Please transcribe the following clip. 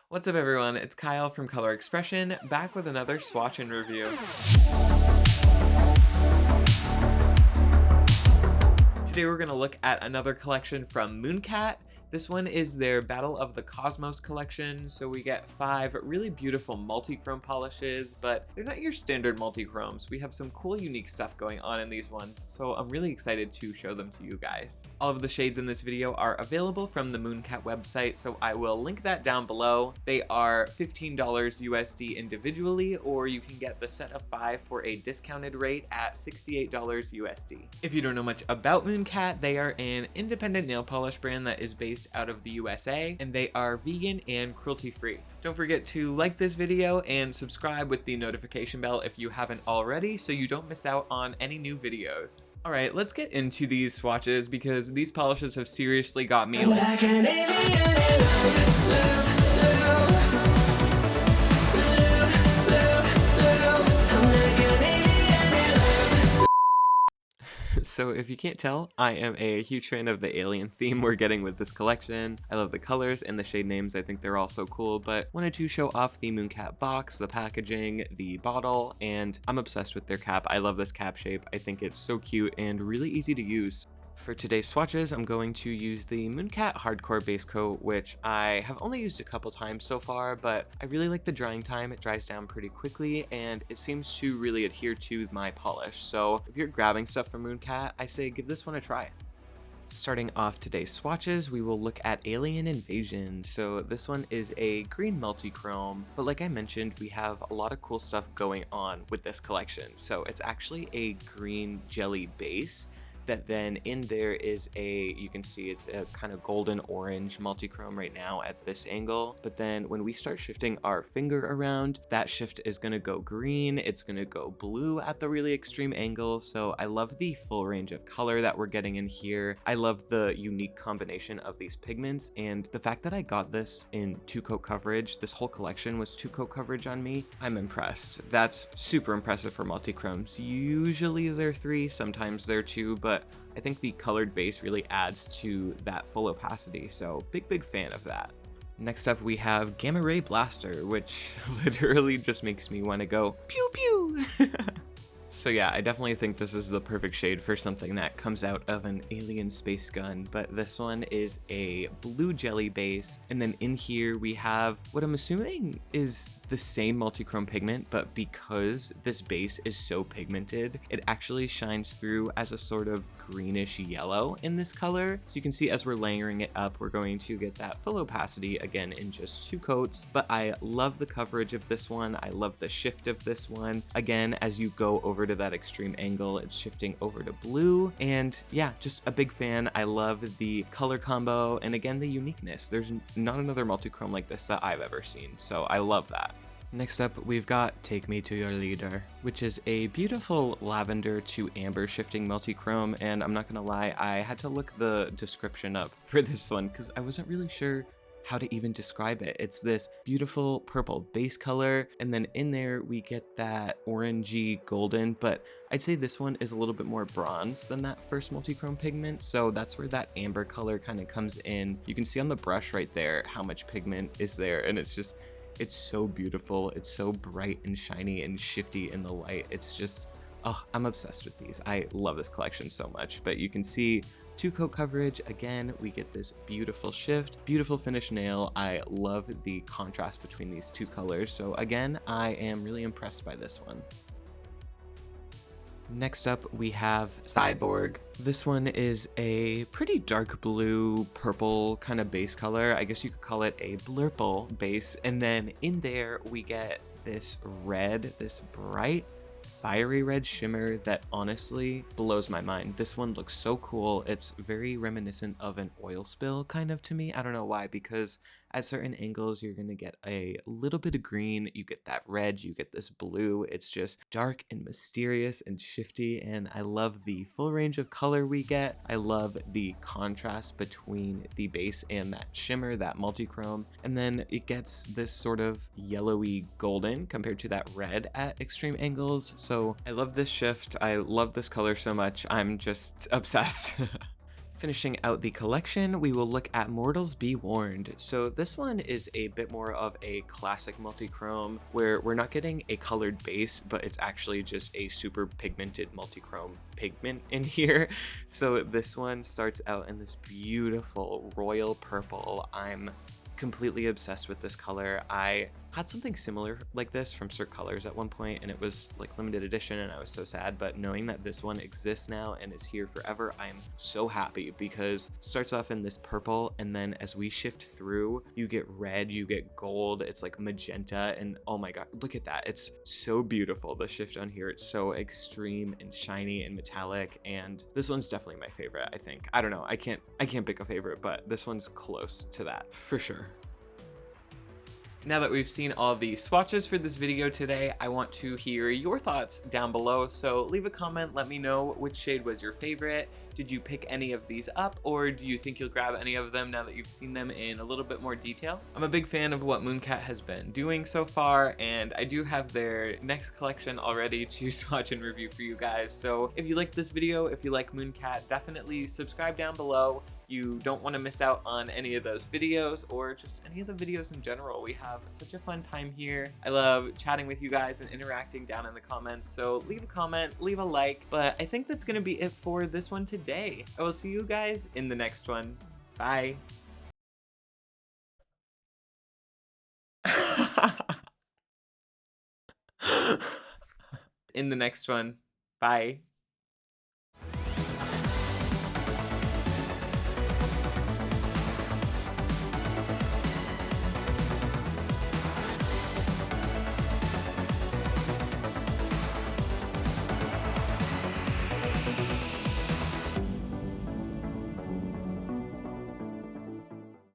What's up everyone, it's Kyle from Color Expression, back with another swatch and review. Today we're going to look at another collection from Mooncat. This one is their Battle of the Cosmos collection, so we get 5 really beautiful multi-chrome polishes, but they're not your standard multi-chromes. We have some cool unique stuff going on in these ones, so I'm really excited to show them to you guys. All of the shades in this video are available from the Mooncat website, so I will link that down below. They are $15 USD individually, or you can get the set of 5 for a discounted rate at $68 USD. If you don't know much about Mooncat, they are an independent nail polish brand that is based out of the USA, and they are vegan and cruelty-free. Don't forget to like this video and subscribe with the notification bell if you haven't already, so you don't miss out on any new videos. Alright, let's get into these swatches because these polishes have seriously got me like an alien. So if you can't tell, I am a huge fan of the alien theme we're getting with this collection. I love the colors and the shade names, I think they're all so cool, but wanted to show off the Mooncat box, the packaging, the bottle, and I'm obsessed with their cap. I love this cap shape. I think it's so cute and really easy to use. For today's swatches, I'm going to use the Mooncat Hardcore Base Coat, which I have only used a couple times so far, but I really like the drying time. It dries down pretty quickly, and it seems to really adhere to my polish. So if you're grabbing stuff from Mooncat, I say give this one a try. Starting off today's swatches, we will look at Alien Invasion. So this one is a green multi-chrome, but like I mentioned, we have a lot of cool stuff going on with this collection. So it's actually a green jelly base that then in there is you can see it's a kind of golden orange multi-chrome right now at this angle, but then when we start shifting our finger around, that shift is going to go green, it's going to go blue at the really extreme angle. So I love the full range of color that we're getting in here. I love the unique combination of these pigments, and the fact that I got this in 2-coat coverage, this whole collection was 2-coat coverage on me, I'm impressed. That's super impressive for multi-chromes. Usually they're 3, sometimes they're 2, but I think the colored base really adds to that full opacity, so big fan of that. Next up we have Gammaray Blaster, which literally just makes me want to go pew pew. So yeah, I definitely think this is the perfect shade for something that comes out of an alien space gun, but this one is a blue jelly base, and then in here we have what I'm assuming is the same multi-chrome pigment, but because this base is so pigmented, it actually shines through as a sort of greenish yellow in this color. So you can see as we're layering it up, we're going to get that full opacity again in just 2 coats, but I love the coverage of this one. I love the shift of this one. Again, as you go over to that extreme angle, it's shifting over to blue, and yeah, just a big fan. I love the color combo, and again, the uniqueness. There's not another multi-chrome like this that I've ever seen, so I love that. Next up, we've got Take Me to Your Leader, which is a beautiful lavender to amber shifting multi-chrome, and I'm not gonna lie, I had to look the description up for this one because I wasn't really sure how to even describe it. It's this beautiful purple base color, and then in there we get that orangey golden, but I'd say this one is a little bit more bronze than that first multi-chrome pigment, so that's where that amber color kind of comes in. You can see on the brush right there how much pigment is there, and it's so beautiful. It's so bright and shiny and shifty in the light. It's just, oh, I'm obsessed with these. I love this collection so much, but you can see 2-coat coverage. Again, we get this beautiful shift, beautiful finish nail. I love the contrast between these 2 colors. So again, I am really impressed by this one. Next up, we have Cyborg. This one is a pretty dark blue, purple kind of base color. I guess you could call it a blurple base. And then in there, we get this red, this bright, fiery red shimmer that honestly blows my mind. This one looks so cool. It's very reminiscent of an oil spill kind of to me. I don't know why, because at certain angles you're gonna get a little bit of green, you get that red, you get this blue. It's just dark and mysterious and shifty, and I love the full range of color we get. I love the contrast between the base and that shimmer, that multi-chrome, and then it gets this sort of yellowy golden compared to that red at extreme angles. So I love this shift. I love this color so much. I'm just obsessed. Finishing out the collection, we will look at Mortals Be Warned. So this one is a bit more of a classic multichrome where we're not getting a colored base, but it's actually just a super pigmented multichrome pigment in here. So this one starts out in this beautiful royal purple. I'm completely obsessed with this color. I had something similar like this from Cert Colors at one point, and it was like limited edition, and I was so sad, but knowing that this one exists now and is here forever, I am so happy, because it starts off in this purple, and then as we shift through, you get red, you get gold, it's like magenta, and oh my god, look at that. It's so beautiful, the shift on here. It's so extreme and shiny and metallic, and this one's definitely my favorite, I think. I don't know, I can't pick a favorite, but this one's close to that for sure. Now that we've seen all the swatches for this video today, I want to hear your thoughts down below. So leave a comment, let me know which shade was your favorite. Did you pick any of these up, or do you think you'll grab any of them now that you've seen them in a little bit more detail? I'm a big fan of what Mooncat has been doing so far, and I do have their next collection already to swatch and review for you guys. So if you like this video, if you like Mooncat, definitely subscribe down below. You don't want to miss out on any of those videos, or just any of the videos in general. We have such a fun time here. I love chatting with you guys and interacting down in the comments, so leave a comment, leave a like, but I think that's gonna be it for this one today. I will see you guys in the next one. Bye. In the next one. Bye.